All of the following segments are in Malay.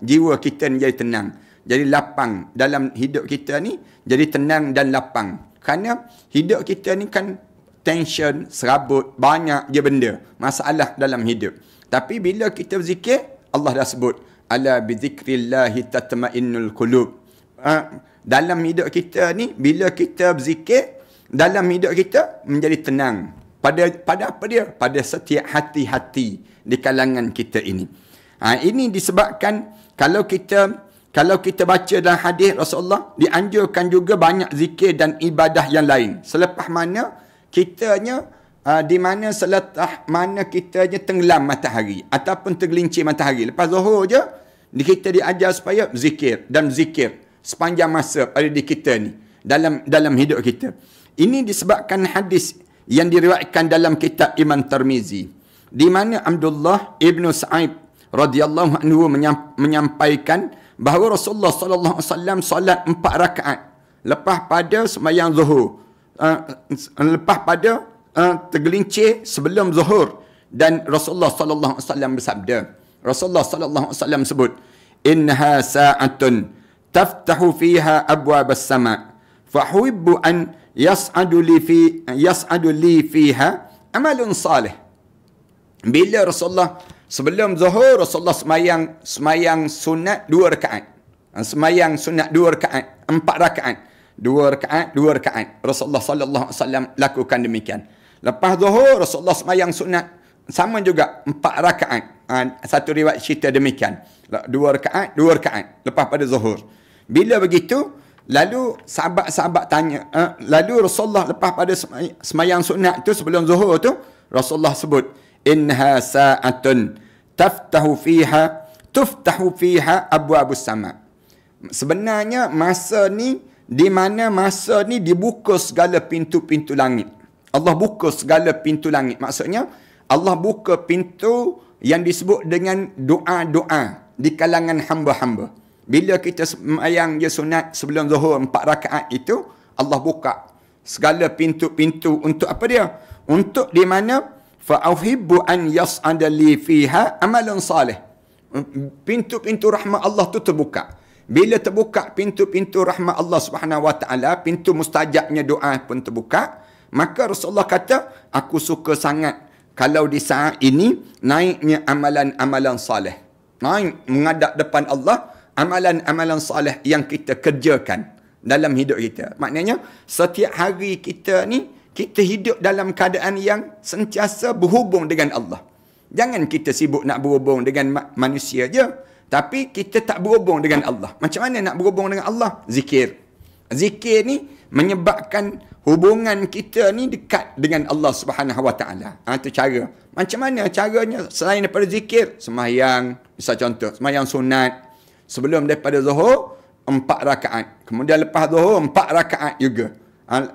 jiwa kita ni jadi tenang. Jadi lapang dalam hidup kita ni, jadi tenang dan lapang. Kerana hidup kita ni kan tension, serabut, banyak je benda, masalah dalam hidup. Tapi bila kita berzikir, Allah dah sebut, ala bizikrillahi tatma'innul qulub. Dalam hidup kita ni, bila kita berzikir, dalam hidup kita menjadi tenang. Pada apa dia? Pada setiap hati-hati di kalangan kita ini. Ini disebabkan kalau kita baca dalam hadis Rasulullah, dianjurkan juga banyak zikir dan ibadah yang lain. Selepas mana kitanya, di mana selepas mana kitanya tenggelam matahari ataupun tergelincir matahari. Lepas zuhur je, kita diajar supaya zikir dan zikir sepanjang masa pada di kita ni, dalam hidup kita. Ini disebabkan hadis yang diriwayatkan dalam kitab Imam Tirmizi, di mana Abdullah ibnu Sa'id radhiyallahu anhu menyampaikan bahawa Rasulullah sallallahu alaihi wasallam solat 4 rakaat lepas pada sembahyang zuhur, lepas pada tergelincir sebelum zuhur, dan Rasulullah sallallahu alaihi wasallam bersabda, Rasulullah sallallahu alaihi wasallam sebut, innaha sa'atun taftahu fiha abwab as-sama' fahuibbu an yas'adu li fiha amalun salih. Bila Rasulullah sebelum zuhur, Rasulullah semayang sunat 2 rakaat. Semayang sunat 2 rakaat, 4 rakaat. 2 rakaat. Rasulullah sallallahu alaihi wasallam lakukan demikian. Lepas zuhur, Rasulullah semayang sunat sama juga 4 rakaat. Satu riwayat cerita demikian. 2 rakaat lepas pada zuhur. Bila begitu, lalu sahabat-sahabat tanya, lalu Rasulullah lepas pada semayang sunat tu sebelum zuhur tu, Rasulullah sebut, innaha sa'atun tuftahu fiha abwabus sama'. Sebenarnya masa ni, di mana masa ni dibuka segala pintu-pintu langit. Allah buka segala pintu langit. Maksudnya Allah buka pintu yang disebut dengan doa-doa di kalangan hamba-hamba. Bila kita semayang je sunat sebelum zuhur 4 rakaat itu, Allah buka segala pintu-pintu untuk apa dia? Untuk di mana fa'uhibbu an yas'ada li fiha amalun salih. Pintu-pintu rahmat Allah tu terbuka. Bila terbuka pintu-pintu rahmat Allah Subhanahu wa taala, pintu mustajabnya doa pun terbuka, maka Rasulullah kata, aku suka sangat kalau di saat ini naiknya amalan-amalan salih. Naik menghadap depan Allah, amalan-amalan salih yang kita kerjakan dalam hidup kita. Maknanya setiap hari kita ni, kita hidup dalam keadaan yang sentiasa berhubung dengan Allah. Jangan kita sibuk nak berhubung dengan manusia je, tapi kita tak berhubung dengan Allah. Macam mana nak berhubung dengan Allah? Zikir. Zikir ni menyebabkan hubungan kita ni dekat dengan Allah Subhanahu wa taala. Itu cara. Macam mana caranya selain daripada zikir? Sembahyang, misal contoh, sembahyang sunat sebelum daripada zuhur 4 rakaat. Kemudian lepas zuhur 4 rakaat juga.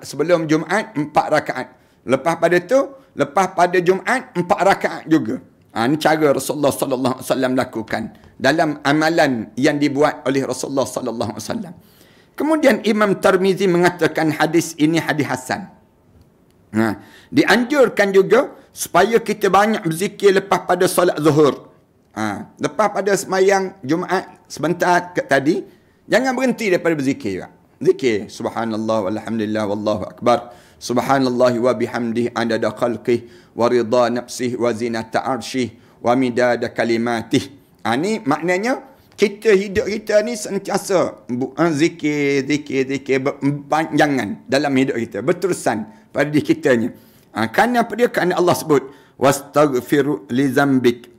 Sebelum Jumaat 4 rakaat. Lepas pada Jumaat 4 rakaat juga. Ini cara Rasulullah sallallahu alaihi wasallam lakukan dalam amalan yang dibuat oleh Rasulullah sallallahu alaihi wasallam. Kemudian Imam Tirmizi mengatakan hadis ini hadis hasan. Dianjurkan juga supaya kita banyak berzikir lepas pada solat zuhur. Lepas pada semayang Jumaat sebentar tadi, jangan berhenti daripada berzikir. Zikir subhanallah walhamdulillah wallahu akbar, subhanallah wa bihamdihi adada khalqih wa ridha nafsih wa zinata arsyih wa midada kalimatih. Ini maknanya kita hidup kita ni sentiasa zikir berpanjangan dalam hidup kita, berterusan pada diri kita ni. Kerana apa dia? Kerana Allah sebut wastaghfir li zambik,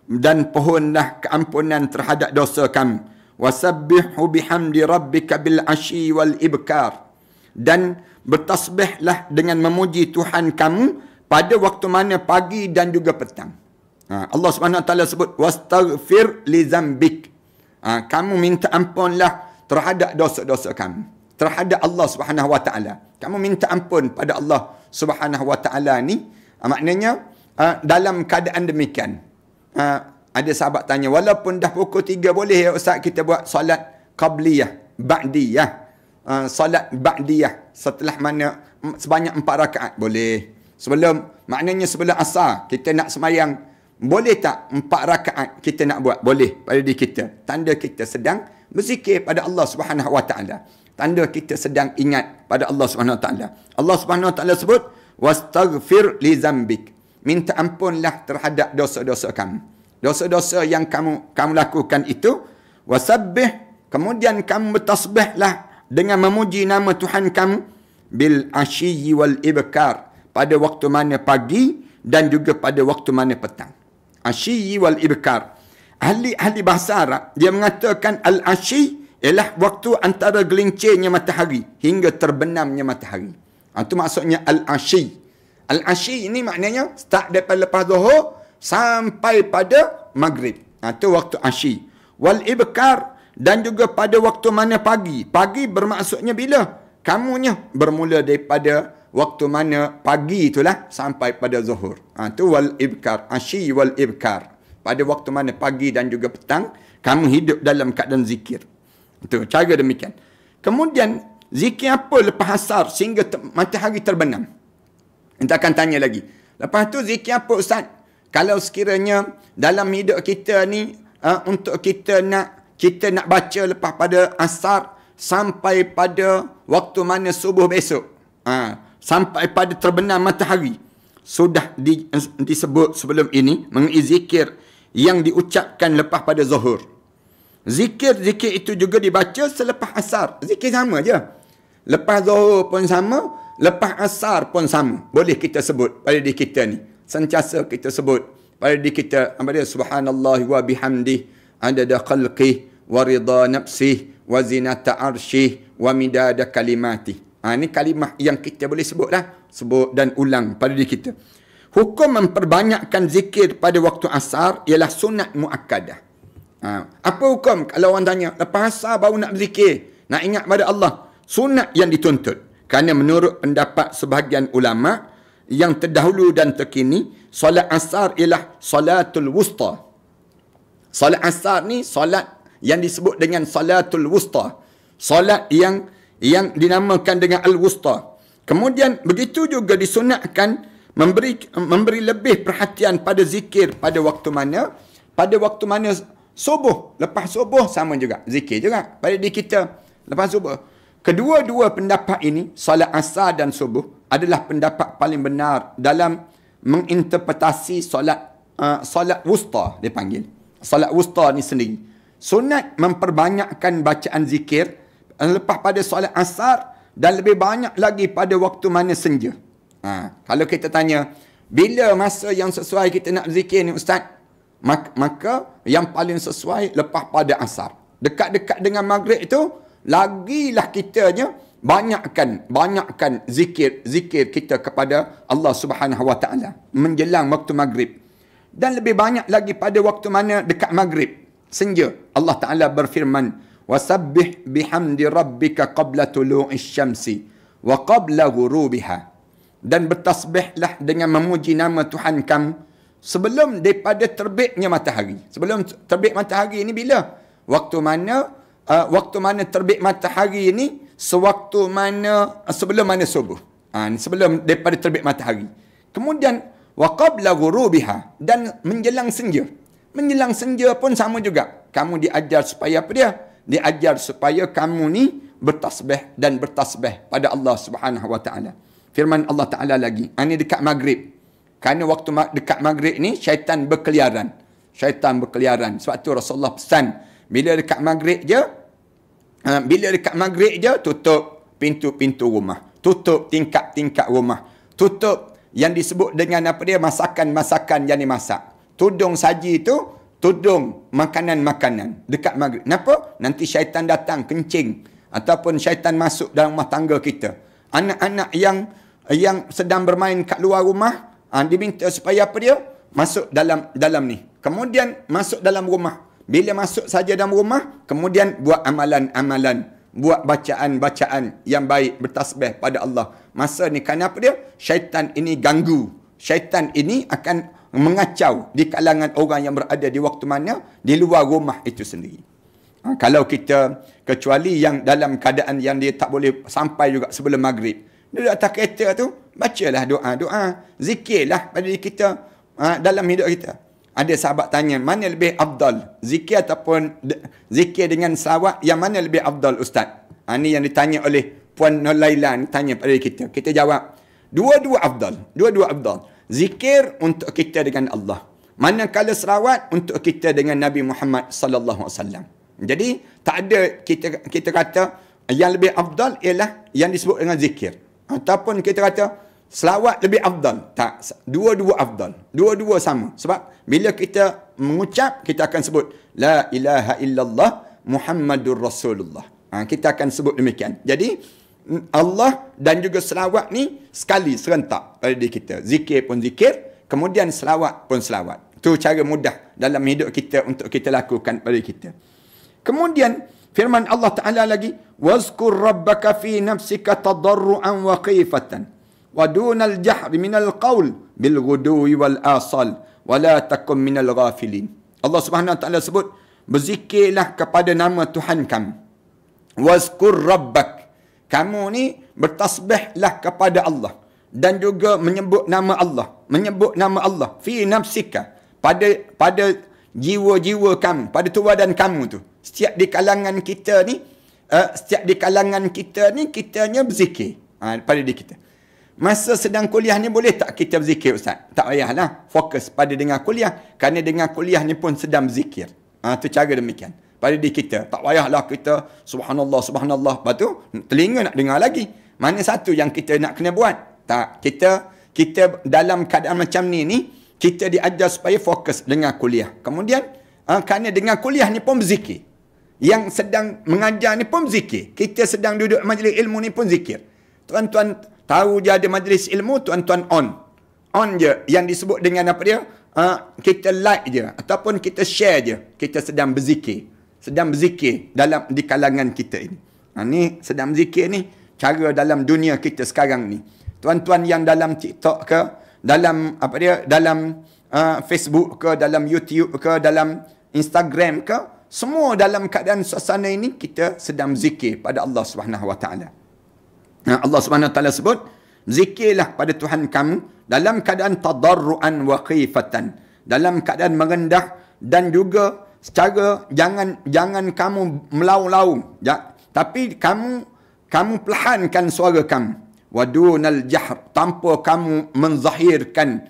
dan pohonlah keampunan terhadap dosa kamu. Wasabbihu bihamdi rabbika bil asyi wal ibkar, dan bertasbihlah dengan memuji Tuhan kamu pada waktu mana pagi dan juga petang. Allah Subhanahu wa taala sebut wastaghfir li zambik. Kamu minta ampunlah terhadap dosa-dosa kamu, terhadap Allah Subhanahu wa taala. Kamu minta ampun pada Allah Subhanahu wa taala ni, maknanya dalam keadaan demikian. Ada sahabat tanya, walaupun dah pukul 3 boleh ya Ustaz kita buat solat qabliyah, ba'diyah, solat ba'diyah setelah mana sebanyak 4 rakaat? Boleh. Maknanya sebelum asar kita nak semayang Boleh tak 4 rakaat kita nak buat? Boleh pada diri kita. Tanda kita sedang berzikir pada Allah Subhanahu Wa Taala. Tanda kita sedang ingat pada Allah Subhanahu Wa Taala. Allah Subhanahu Wa Taala sebut, wastaghfir li zambik. Minta ampunlah terhadap dosa-dosa kamu. Dosa-dosa yang kamu lakukan itu, wasabbih, kemudian kamu bertasbihlah dengan memuji nama Tuhan kamu bil ashiyyi wal ibkar, pada waktu mana pagi dan juga pada waktu mana petang. Ashiyyi wal ibkar. Ahli bahasa Arab dia mengatakan al ashi ialah waktu antara gelincirnya matahari hingga terbenamnya matahari. Itu maksudnya al ashi. Al ashi ini maknanya start daripada lepas zuhur sampai pada maghrib. Itu waktu ashi. Wal ibkar, dan juga pada waktu mana pagi. Pagi bermaksudnya bila? Kamunya bermula daripada waktu mana pagi itulah sampai pada zuhur. Itu wal ibkar. Ashi wal ibkar. Pada waktu mana pagi dan juga petang, kamu hidup dalam keadaan zikir. Itu cara demikian. Kemudian, zikir apa lepas asar sehingga matahari terbenam? Kita akan tanya lagi. Lepas tu zikir apa Ustaz? Kalau sekiranya dalam hidup kita ni, untuk kita nak baca lepas pada asar sampai pada waktu mana subuh besok. Sampai pada terbenam matahari. Sudah disebut sebelum ini mengenai zikir yang diucapkan lepas pada zuhur. Zikir itu juga dibaca selepas asar. Zikir sama je. Lepas zuhur pun sama, lepas asar pun sama. Boleh kita sebut pada diri kita ni. Sentiasa kita sebut pada diri kita, subhanallah wa bihamdih, adada khalqih, wa ridha nafsih, wa zinata arshih, wa midada kalimatih. Ini kalimah yang kita boleh sebutlah. Sebut dan ulang pada diri kita. Hukum memperbanyakkan zikir pada waktu asar ialah sunat muakkadah. Apa hukum? Kalau orang tanya, lepas asar baru nak berzikir, nak ingat pada Allah. Sunat yang dituntut. Kerana menurut pendapat sebahagian ulama yang terdahulu dan terkini, solat asar ialah salatul wusta. Solat asar ni solat yang disebut dengan salatul wusta. Solat yang dinamakan dengan al-wusta. Kemudian begitu juga disunatkan memberi lebih perhatian pada zikir pada waktu mana? Pada waktu mana subuh. Lepas subuh sama juga. Zikir juga pada diri kita lepas subuh. Kedua-dua pendapat ini, solat asar dan subuh, adalah pendapat paling benar dalam menginterpretasi solat wusta dia panggil. Solat wusta ni sendiri. Sunat memperbanyakkan bacaan zikir lepas pada solat asar dan lebih banyak lagi pada waktu mana senja. Kalau kita tanya, bila masa yang sesuai kita nak zikir ni Ustaz? Maka yang paling sesuai lepas pada asar. Dekat-dekat dengan maghrib itu, lagilah kitanya banyakkan zikir kita kepada Allah Subhanahu Wa Taala menjelang waktu maghrib. Dan lebih banyak lagi pada waktu mana dekat maghrib, senja. Allah Taala berfirman, wasabbih bihamdi rabbika qabla tulu'is syamsi wa qabla ghurubiha. Dan bertasbihlah dengan memuji nama Tuhan kamu sebelum daripada terbitnya matahari. Sebelum terbit matahari ini bila? Waktu mana terbit matahari ini? Sebelum mana subuh. Sebelum daripada terbit matahari. Kemudian wa qabla ghurubiha, dan menjelang senja. Menjelang senja pun sama juga. Kamu diajar supaya apa dia? Diajar supaya kamu ni bertasbih dan bertasbih pada Allah Subhanahu Wa Taala. Firman Allah Taala lagi, ini dekat maghrib. Kerana waktu dekat maghrib ni syaitan berkeliaran. Syaitan berkeliaran. Sebab tu Rasulullah pesan, bila dekat maghrib je tutup pintu-pintu rumah. Tutup tingkap-tingkap rumah. Tutup yang disebut dengan apa dia, masakan-masakan yang dimasak. Tudung saji itu, tudung makanan-makanan dekat maghrib. Kenapa? Nanti syaitan datang kencing ataupun syaitan masuk dalam rumah tangga kita. Anak-anak yang sedang bermain kat luar rumah, diminta supaya apa dia? Masuk dalam ni. Kemudian masuk dalam rumah. Bila masuk saja dalam rumah, kemudian buat amalan-amalan, buat bacaan-bacaan yang baik, bertasbih pada Allah. Masa ni kan apa dia? Syaitan ini ganggu. Syaitan ini akan mengacau di kalangan orang yang berada di waktu mana? Di luar rumah itu sendiri. Kalau kita, kecuali yang dalam keadaan yang dia tak boleh sampai juga sebelum maghrib, dia atas kereta tu, bacalah doa-doa, zikirlah pada diri kita dalam hidup kita. Ada sahabat tanya, mana lebih afdal? Zikir ataupun zikir dengan selawat, yang mana lebih afdal Ustaz? Ini yang ditanya oleh Puan Nur Laila, tanya pada kita. Kita jawab, dua-dua afdal. Dua-dua afdal. Zikir untuk kita dengan Allah. Manakala selawat untuk kita dengan Nabi Muhammad sallallahu alaihi wasallam. Jadi, tak ada kita kata yang lebih afdal ialah yang disebut dengan zikir. Ataupun kita kata selawat lebih afdal. Tak, dua-dua afdal. Dua-dua sama. Sebab bila kita mengucap, kita akan sebut la ilaha illallah Muhammadur Rasulullah. Kita akan sebut demikian. Jadi Allah dan juga selawat ni sekali serentak pada diri kita. Zikir pun zikir, kemudian selawat pun selawat. Itu cara mudah dalam hidup kita untuk kita lakukan pada kita. Kemudian firman Allah Ta'ala lagi, wazkur rabbaka fi nafsika tadarruan wa khifatan wa dunal jahri minal qawl bil ghudwi wal asal wa la takum minal ghafilin. Allah Subhanahu Wa Ta'ala sebut, berzikirlah kepada nama Tuhan kamu. Wazkur rabbak. Kamu ni bertasbihlah kepada Allah dan juga menyebut nama Allah, menyebut nama Allah fi nafsika, pada jiwa-jiwa kamu, pada tubuh badan kamu tu. Setiap di kalangan kita ni kitanya berzikir pada diri kita. Masa sedang kuliah ni boleh tak kita berzikir Ustaz? Tak payahlah, fokus pada dengar kuliah, kerana dengar kuliah ni pun sedang berzikir. Tu cara demikian pada diri kita. Tak payahlah kita subhanallah, subhanallah. Lepas tu telinga nak dengar lagi. Mana satu yang kita nak kena buat? Tak. Kita dalam keadaan macam ni kita diajar supaya fokus dengar kuliah. Kemudian kerana dengar kuliah ni pun berzikir. Yang sedang mengajar ni pun berzikir. Kita sedang duduk majlis ilmu ni pun zikir. Tuan-tuan tahu je ada majlis ilmu, tuan-tuan on je. Yang disebut dengan apa dia? Kita like je ataupun kita share je. Kita sedang berzikir. Sedang berzikir di kalangan kita ini. Ni sedang berzikir ni cara dalam dunia kita sekarang ni. Tuan-tuan yang dalam TikTok ke, dalam apa dia, dalam Facebook ke, dalam YouTube ke, dalam Instagram ke, semua dalam keadaan suasana ini kita sedang berzikir pada Allah Subhanahu Wa Taala. Allah Subhanahu Wa Taala sebut, zikirlah pada Tuhan kamu dalam keadaan tadarruan wa khifatan, dalam keadaan merendah dan juga secara jangan kamu melaung-laung, tapi kamu perlahankan suara kamu. Wadunal jahr, tanpa kamu menzahirkan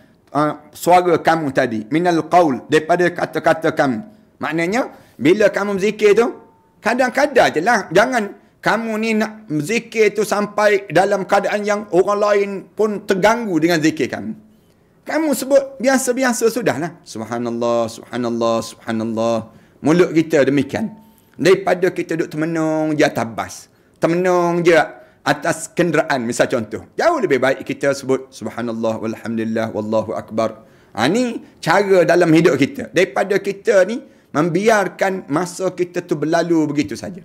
suara kamu tadi. Minal qaul, daripada kata-kata kamu. Maknanya bila kamu berzikir tu, kadang-kadang je lah. Jangan kamu ni nak berzikir tu sampai dalam keadaan yang orang lain pun terganggu dengan zikir kamu. Kamu sebut biasa-biasa sudahlah. Subhanallah, subhanallah, subhanallah. Mulut kita demikian. Daripada kita duduk termenung je atas bas. Termenung je atas kenderaan, misal contoh. Jauh lebih baik kita sebut subhanallah, walhamdulillah, wallahu akbar. Ni cara dalam hidup kita. Daripada kita ni membiarkan masa kita tu berlalu begitu saja.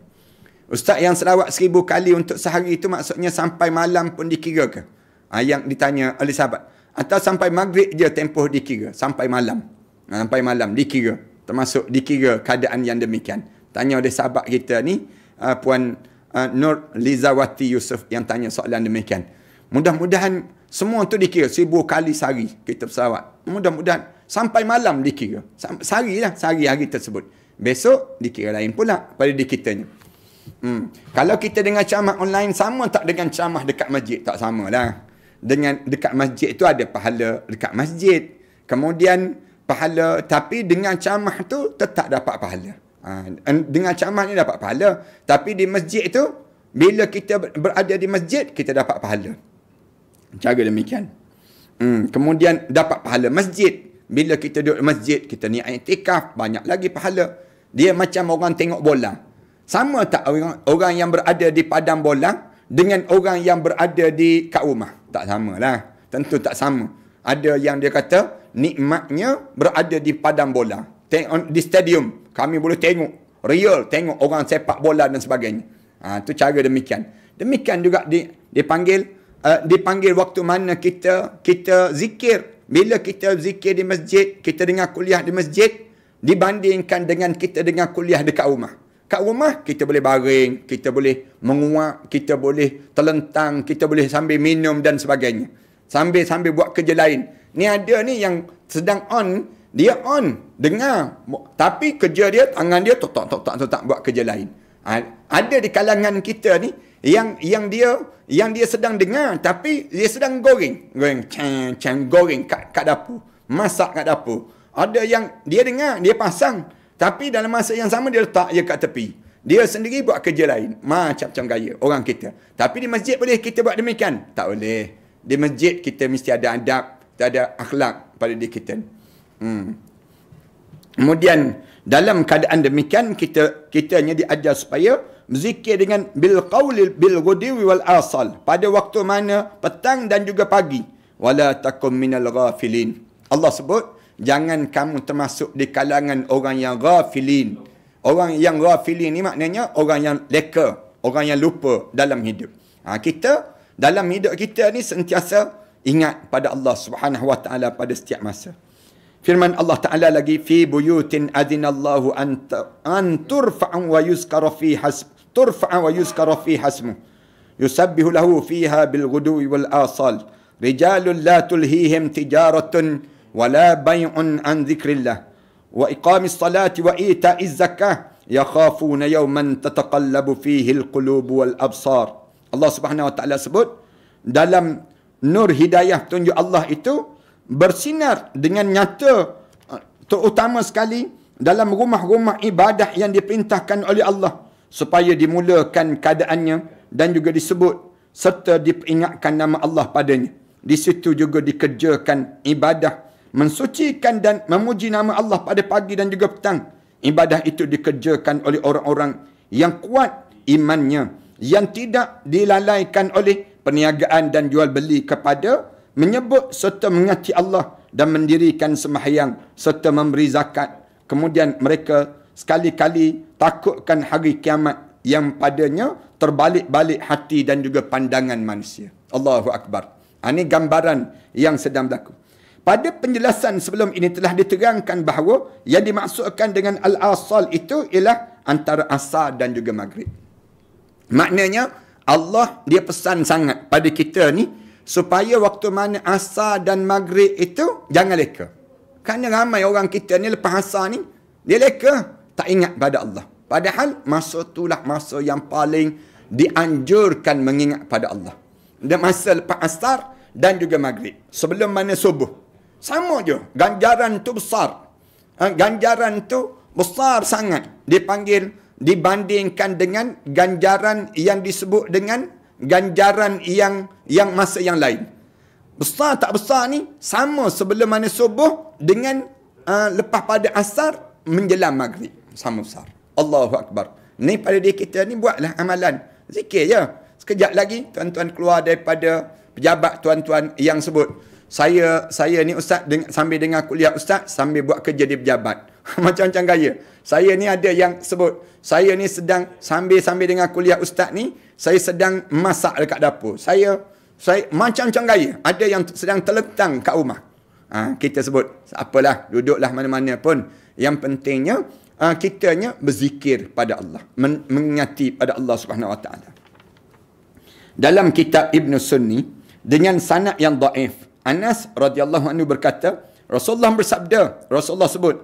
Ustaz yang selawat 1000 kali untuk sehari itu maksudnya sampai malam pun dikira ke? Yang ditanya oleh sahabat. Atau sampai maghrib je tempoh dikira. Sampai malam. Sampai malam dikira. Termasuk dikira keadaan yang demikian. Tanya oleh sahabat kita ni, Puan Nur Lizawati Yusuf yang tanya soalan demikian. Mudah-mudahan semua tu dikira 1000 kali sehari kita berselawat. Mudah-mudahan sampai malam dikira. Sehari lah, sehari hari tersebut. Besok dikira lain pula pada diri kitanya. Kalau kita dengar ceramah online, sama tak dengan ceramah dekat masjid? Tak sama lah. Dengan dekat masjid tu ada pahala dekat masjid. Kemudian pahala, tapi dengan ceramah tu tetap dapat pahala. Dengan ceramah ni dapat pahala. Tapi di masjid tu, bila kita berada di masjid, kita dapat pahala. Cara demikian. Kemudian dapat pahala masjid. Bila kita duduk di masjid, kita ni i'tikaf, banyak lagi pahala. Dia macam orang tengok bola. Sama tak orang yang berada di padang bola dengan orang yang berada kat rumah? Tak sama lah. Tentu tak sama. Ada yang dia kata nikmatnya berada di padang bola. Di stadium. Kami boleh tengok. Real. Tengok orang sepak bola dan sebagainya. Itu cara demikian. Demikian juga dipanggil waktu mana kita zikir. Bila kita zikir di masjid, kita dengar kuliah di masjid, dibandingkan dengan kita dengar kuliah dekat rumah. Kat rumah, kita boleh baring, kita boleh menguap, kita boleh terlentang, kita boleh sambil minum dan sebagainya. Sambil buat kerja lain. Ni ada ni yang sedang on, Dia on, dengar. Tapi kerja dia, tangan dia tak buat kerja lain. Ada di kalangan kita ni yang dia sedang dengar tapi dia sedang goreng kat dapur, masak kat dapur. Ada yang dia dengar, dia pasang, tapi dalam masa yang sama dia letak je kat tepi. Dia sendiri buat kerja lain. Macam-macam gaya orang kita. Tapi di masjid boleh kita buat demikian? Tak boleh. Di masjid kita mesti ada adab, ada akhlak pada diri kita. Kemudian dalam keadaan demikian kitanya diajar supaya berzikir dengan bil qauli bil ghudwi wal asal, pada waktu mana petang dan juga pagi. Wala takum minal ghafilin. Allah sebut jangan kamu termasuk di kalangan orang yang ghafilin. Orang yang ghafilin ni maknanya orang yang leka, orang yang lupa dalam hidup. Kita dalam hidup kita ni sentiasa ingat pada Allah Subhanahu wa taala pada setiap masa. Firman Allah Ta'ala lagi, fi buyutin adinallahu an turfa'a wa yuzkara fi hasmu yusabbihu lahu fiha bil ghudwi wal asal rijalun la tulhihim tijaratun wala bay'un an dhikrillah wa iqamis salati wa ita'iz zakah yakhafuna yawman tataqallabu fihi al qulub wal absar. Allah Subhanahu wa Ta'ala sebut dalam nur hidayah tunjuk Allah itu bersinar dengan nyata, terutama sekali dalam rumah-rumah ibadah yang diperintahkan oleh Allah supaya dimulakan keadaannya dan juga disebut serta diperingatkan nama Allah padanya. Di situ juga dikerjakan ibadah, mensucikan dan memuji nama Allah pada pagi dan juga petang. Ibadah itu dikerjakan oleh orang-orang yang kuat imannya, yang tidak dilalaikan oleh perniagaan dan jual beli kepada menyebut serta mengasihi Allah dan mendirikan sembahyang serta memberi zakat. Kemudian mereka sekali-kali takutkan hari kiamat yang padanya terbalik-balik hati dan juga pandangan manusia. Allahu Akbar. Ini gambaran yang sedang berlaku. Pada penjelasan sebelum ini telah diterangkan bahawa yang dimaksudkan dengan al-asal itu ialah antara asar dan juga maghrib. Maknanya Allah dia pesan sangat pada kita ni supaya waktu mana asar dan maghrib itu jangan leka. Kerana ramai orang kita ni lepas asar ni dia leka, tak ingat pada Allah. Padahal masa itulah masa yang paling dianjurkan mengingat pada Allah. Dan masa lepas asar dan juga maghrib. Sebelum mana subuh. Sama je. Ganjaran tu besar. Ganjaran tu besar sangat. Dipanggil, dibandingkan dengan ganjaran yang disebut dengan ganjaran yang masa yang lain. Besar tak besar ni sama sebelum mana subuh dengan lepas pada asar menjelang maghrib. Sama besar. Allahu Akbar. Ni pada diri kita ni buatlah amalan. Zikir je. Sekejap lagi tuan-tuan keluar daripada pejabat tuan-tuan yang sebut, saya ni ustaz sambil dengar kuliah ustaz sambil buat kerja di pejabat. Macam-macam gaya. Saya ni ada yang sebut, saya ni sedang sambil dengar kuliah ustaz ni, saya sedang masak dekat dapur. Saya macam-macam gaya. Ada yang sedang terlentang kat rumah. Kita sebut, apalah, duduklah mana-mana pun. Yang pentingnya, kitanya berzikir pada Allah. Mengingati pada Allah Subhanahu Wa Taala. Dalam kitab Ibn Sunni, dengan sanad yang daif, Anas radhiyallahu anhu berkata, Rasulullah bersabda, Rasulullah sebut,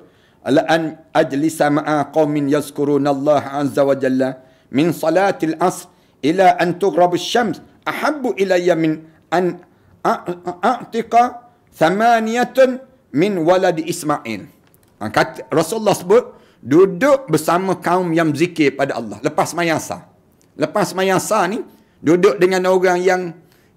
ala an ajlisa ma'a qaumin yazkuruna Allah azza wa jalla min salatil asr ila an tughrab asy-syams ahabbu ilayya min an a'tiqa thamaniyatun min waladi Ismail. Rasulullah sebut duduk bersama kaum yang berzikir pada Allah lepas mayasa. Lepas mayasa ni duduk dengan orang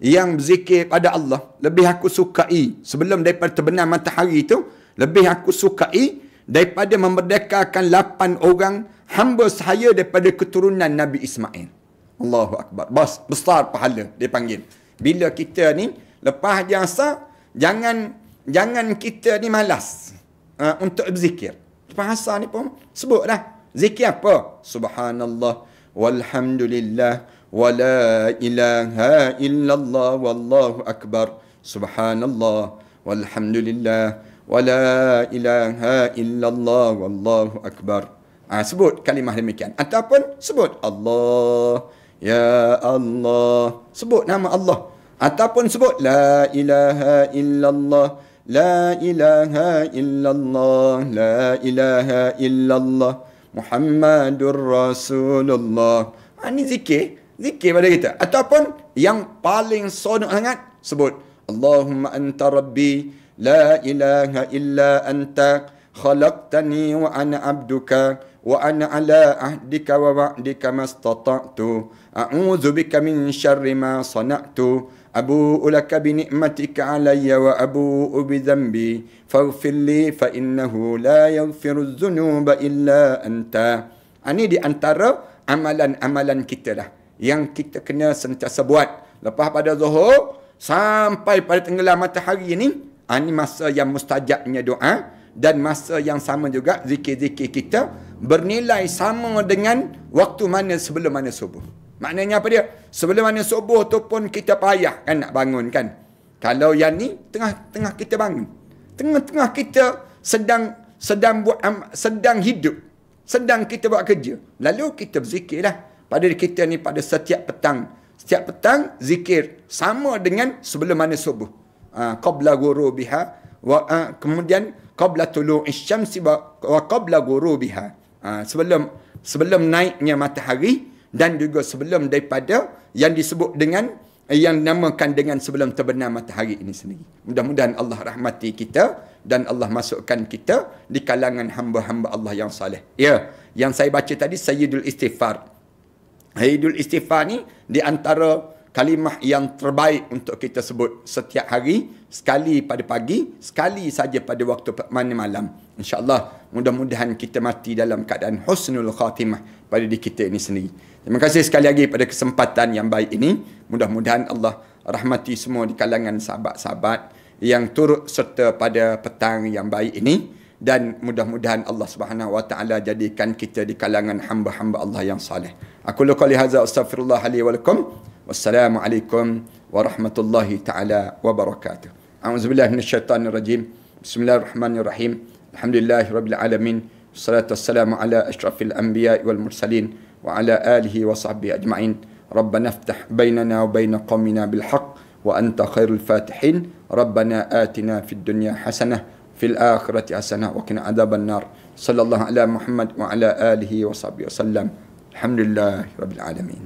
yang berzikir pada Allah lebih aku sukai sebelum daripada terbenam matahari itu, lebih aku sukai daripada memerdekakan 8 orang hamba saya daripada keturunan Nabi Ismail. Allahu Akbar. Besar pahala dia panggil. Bila kita ni lepas jasa, jangan kita ni malas untuk berzikir. Lepas asar ni pun sebutlah. Zikir apa? Subhanallah walhamdulillah wala ilaha illallah wallahu akbar. Subhanallah walhamdulillah wala ilaha illallah wallahu akbar. Sebut kalimah demikian. Ataupun sebut Allah, ya Allah. Sebut nama Allah. Ataupun sebut la ilaha illallah, la ilaha illallah, la ilaha illallah, Muhammadur Rasulullah. Ini zikir pada kita. Ataupun yang paling sonok sangat, sebut Allahumma anta rabbi, la ilaha illa anta, khalaqtani wa ana abduka, wa ana ala ahdika wa wa'dika mastata'tu, a'udzu bika min syarri ma sana'tu, abu'u laka bi ni'matika alayya wa abu'u bi dhanbi faghfir li fa innahu la yaghfiru dzunuba illa anta. Ini di antara amalan-amalan kita lah yang kita kena sentiasa buat lepas pada zuhur sampai pada tenggelam matahari ini. Ini masa yang mustajabnya doa, dan masa yang sama juga zikir-zikir kita bernilai sama dengan waktu mana sebelum mana subuh. Maknanya apa dia? Sebelum mana subuh tu pun kita payah kan nak bangun kan. Kalau yang ni tengah-tengah kita bangun, tengah-tengah kita sedang hidup, sedang kita buat kerja, lalu kita berzikirlah. Pada kita ni pada setiap petang zikir sama dengan sebelum mana subuh. Qabla ghurubiha wa kemudian qabla tulu'i syamsi wa qabla ghurubiha. Sebelum naiknya matahari, dan juga sebelum daripada yang disebut dengan yang dinamakan dengan sebelum terbenam matahari ini sendiri. Mudah-mudahan Allah rahmati kita dan Allah masukkan kita di kalangan hamba-hamba Allah yang saleh. Ya, yang saya baca tadi Sayyidul Istighfar. Sayyidul Istighfar ni di antara kalimah yang terbaik untuk kita sebut setiap hari, sekali pada pagi, sekali saja pada waktu mana malam. InsyaAllah mudah-mudahan kita mati dalam keadaan husnul khatimah pada diri kita ini sendiri. Terima kasih sekali lagi pada kesempatan yang baik ini. Mudah-mudahan Allah rahmati semua di kalangan sahabat-sahabat yang turut serta pada petang yang baik ini, dan mudah-mudahan Allah Subhanahu wa taala jadikan kita di kalangan hamba-hamba Allah yang saleh. Aku qouli hadza astaghfirullah li wa lakum. Wassalamualaikum warahmatullahi taala wabarakatuh. A'udzubillahi minasyaitonir rajim. Bismillahirrahmanirrahim. Alhamdulillahirabbil alamin. Wassalatu wassalamu ala asyrafil anbiya'i wal mursalin wa ala alihi wa sahbihi ajma'in. Rabbana iftah bainana wa bain qaumina bil haqq wa anta khairul fatihin. Rabbana atina fid dunya hasanah fil akhirati hasanah wa qina adzaban nar. Sallallahu ala Muhammad wa ala alihi wa sahbihi wasallam. Alhamdulillahirabbil alamin.